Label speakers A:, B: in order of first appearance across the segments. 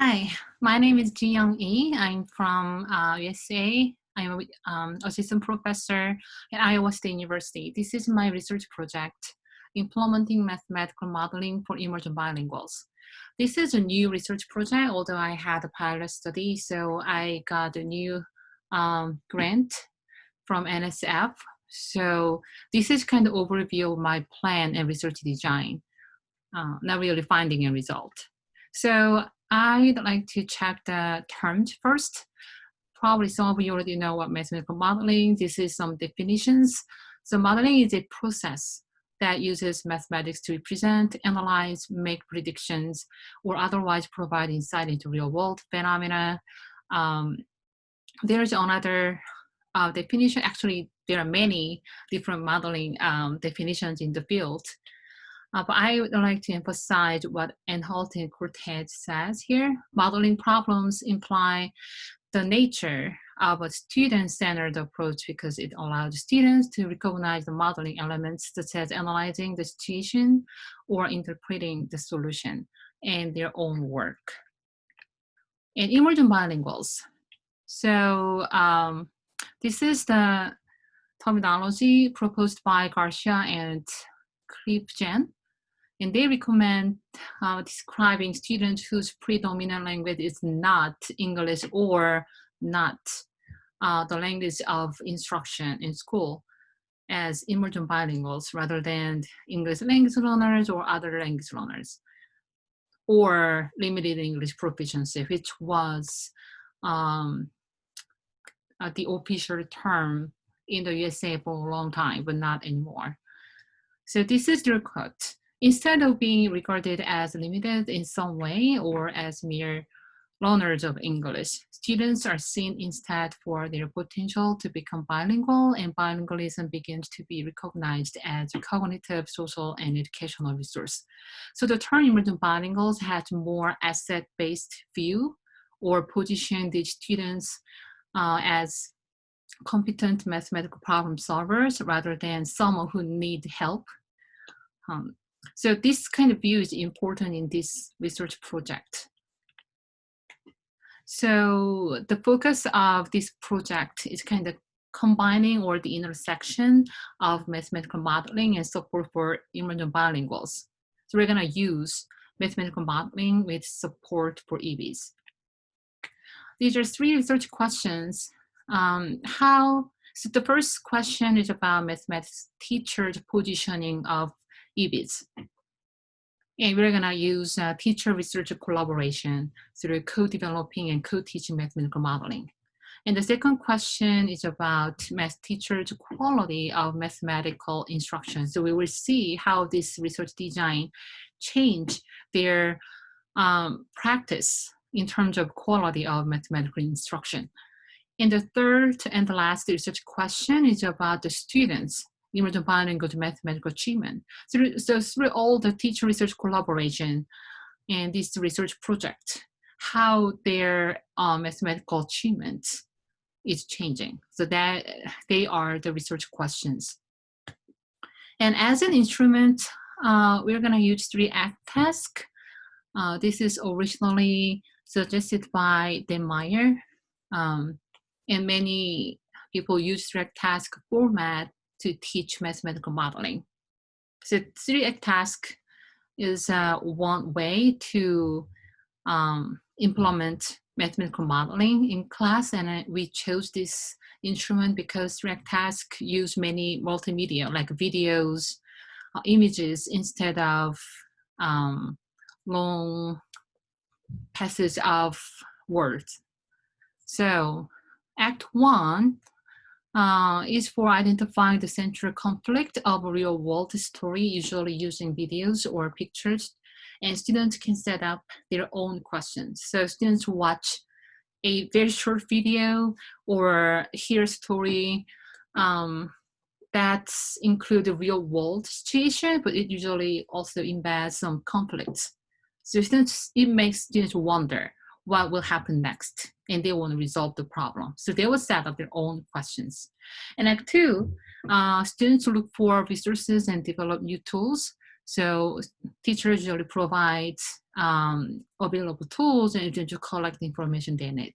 A: Hi, my name is Ji Yeong I. I'm from USA. I'm an assistant professor at Iowa State University. This is my research project, implementing mathematical modeling for emergent bilinguals. This is a new research project, although I had a pilot study, so I got a new grant from NSF. So this is kind of overview of my plan and research design, not really finding a result. So I'd like to check the terms first. Probably some of you already know what mathematical modeling. This is some definitions. So modeling is a process that uses mathematics to represent, analyze, make predictions, or otherwise provide insight into real-world phenomena. There's another definition. Actually, there are many different modeling definitions in the field. But I would like to emphasize what Anhalt and Cortez says here. Modeling problems imply the nature of a student-centered approach because it allows students to recognize the modeling elements such as analyzing the situation or interpreting the solution in their own work. And emergent bilinguals. So this is the terminology proposed by Garcia and Kripjen. And they recommend describing students whose predominant language is not English or not the language of instruction in school as emergent bilinguals rather than English language learners or other language learners, or limited English proficiency, which was the official term in the USA for a long time, but not anymore. So this is their quote. Instead of being regarded as limited in some way or as mere learners of English, students are seen instead for their potential to become bilingual, and bilingualism begins to be recognized as a cognitive, social, and educational resource. So the term emergent bilinguals has more asset-based view or position these students as competent mathematical problem solvers rather than someone who need help. So this kind of view is important in this research project. So the focus of this project is kind of combining or the intersection of mathematical modeling and support for emergent bilinguals. So we're gonna use mathematical modeling with support for EBs. These are three research questions. So the first question is about mathematics teachers' positioning of EBs. And we're gonna use teacher-researcher collaboration through co-developing and co-teaching mathematical modeling. And the second question is about math teachers' quality of mathematical instruction. So we will see how this research design change their practice in terms of quality of mathematical instruction. And the third and the last research question is about the students' emergent bilingual mathematical achievement. So through all the teacher research collaboration and this research project, how their mathematical achievement is changing. So that they are the research questions. And as an instrument, we're gonna use 3-act task. This is originally suggested by Dan Meyer, and many people use 3-act task format to teach mathematical modeling. So 3-act task is one way to implement mathematical modeling in class, and we chose this instrument because 3-act task use many multimedia like videos, images instead of long passage of words. So Act 1 is for identifying the central conflict of a real-world story, usually using videos or pictures, and students can set up their own questions. So students watch a very short video or hear a story that include the real-world situation, but it usually also embeds some conflicts. So it makes students wonder what will happen next, and they want to resolve the problem. So they will set up their own questions. And Act 2, students look for resources and develop new tools. So teachers usually provide available tools and to collect the information they need.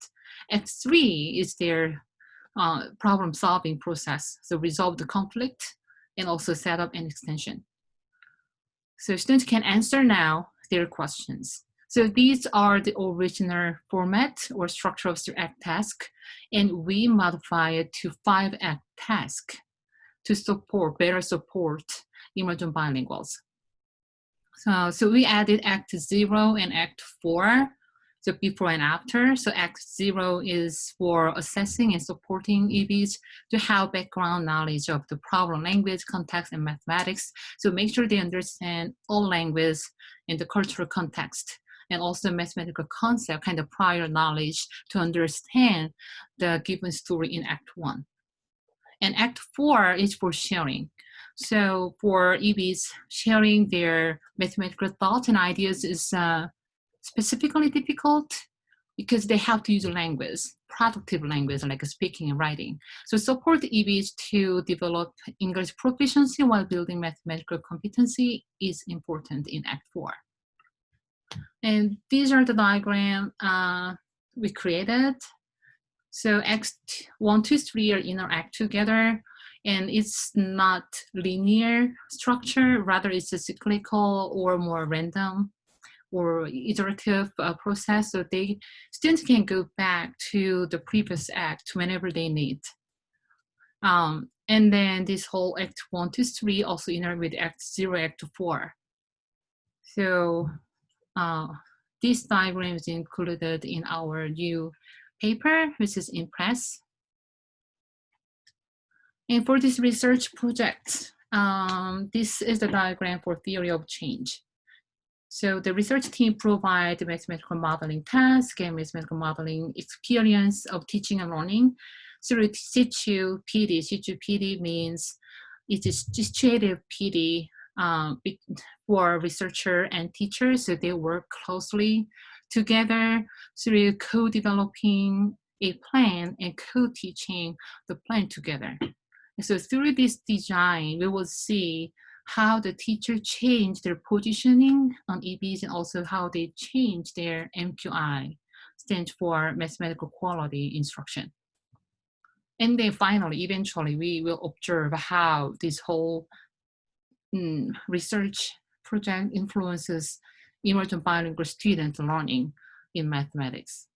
A: Act 3 is their problem-solving process, so resolve the conflict and also set up an extension. So students can answer now their questions. So these are the original format or structure of the act task, and we modify it to 5 act task to better support emergent bilinguals. So we added Act 0 and Act 4, so before and after. So Act 0 is for assessing and supporting EBs to have background knowledge of the problem language, context, and mathematics. So make sure they understand all language in the cultural context, and also mathematical concept, kind of prior knowledge to understand the given story in Act 1. And Act 4 is for sharing. So for EBs, sharing their mathematical thoughts and ideas is specifically difficult because they have to use language, productive language like speaking and writing. So support EBs to develop English proficiency while building mathematical competency is important in Act 4. And these are the diagram we created. So Act 1, 2, 3 are interact together, and it's not linear structure, rather it's a cyclical or more random or iterative process. So students can go back to the previous act whenever they need. And then this whole Act 1, 2, 3 also interact with Act 0, Act 4. So this diagram is included in our new paper, which is in press. And for this research project, this is the diagram for theory of change. So the research team provide mathematical modeling task and mathematical modeling experience of teaching and learning through situ PD. Situ PD means it is distributive PD for researcher and teachers, so they work closely together through co-developing a plan and co-teaching the plan together. So through this design, we will see how the teacher changed their positioning on EBs and also how they change their MQI, stands for mathematical quality instruction. And then finally, eventually, we will observe how this whole research project influences emergent bilingual student learning in mathematics.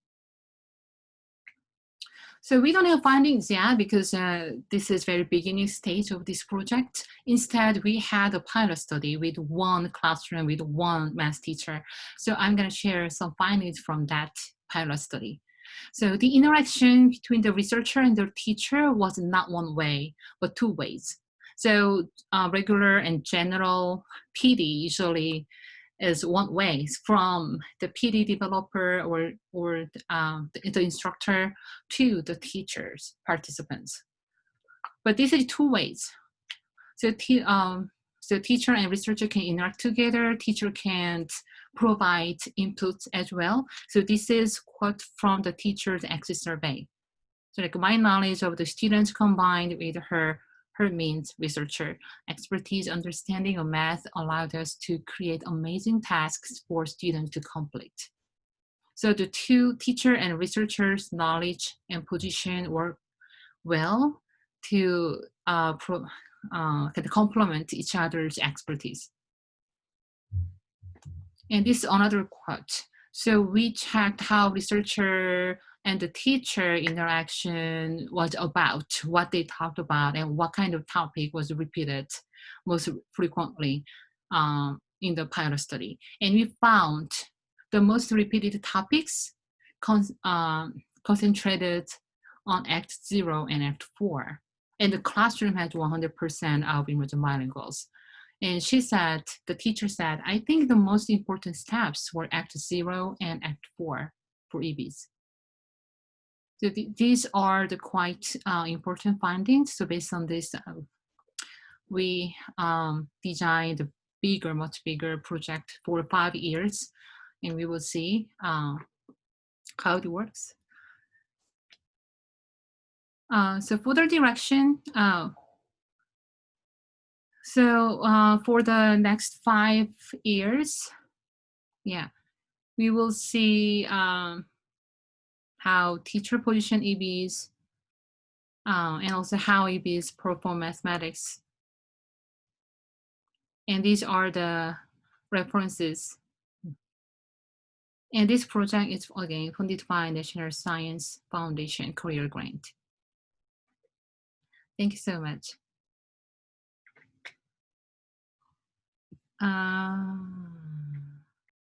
A: So we don't have findings yet because this is very beginning stage of this project. Instead, we had a pilot study with one classroom with one math teacher. So I'm going to share some findings from that pilot study. So the interaction between the researcher and the teacher was not one way, but 2 ways. So regular and general PD usually is one way from the PD developer or the instructor to the teachers, participants. But this is 2 ways. So teacher and researcher can interact together. Teacher can provide inputs as well. So this is quote from the teacher's exit survey. So like my knowledge of the students combined with her means researcher expertise, understanding of math allowed us to create amazing tasks for students to complete. So the 2 teacher and researchers' knowledge and position work well to complement each other's expertise. And this is another quote. So we checked how researcher and the teacher interaction was about, what they talked about, and what kind of topic was repeated most frequently in the pilot study. And we found the most repeated topics concentrated on Act 0 and Act 4. And the classroom had 100% of emergent bilinguals. And the teacher said, I think the most important steps were Act 0 and Act 4 for EBs. So these are the quite important findings. So based on this, we designed a much bigger project for 5 years, and we will see how it works. So further direction. So for the next 5 years, yeah, we will see how teacher position EBs and also how EBs perform mathematics. And these are the references. And this project is, again, funded by National Science Foundation Career Grant. Thank you so much.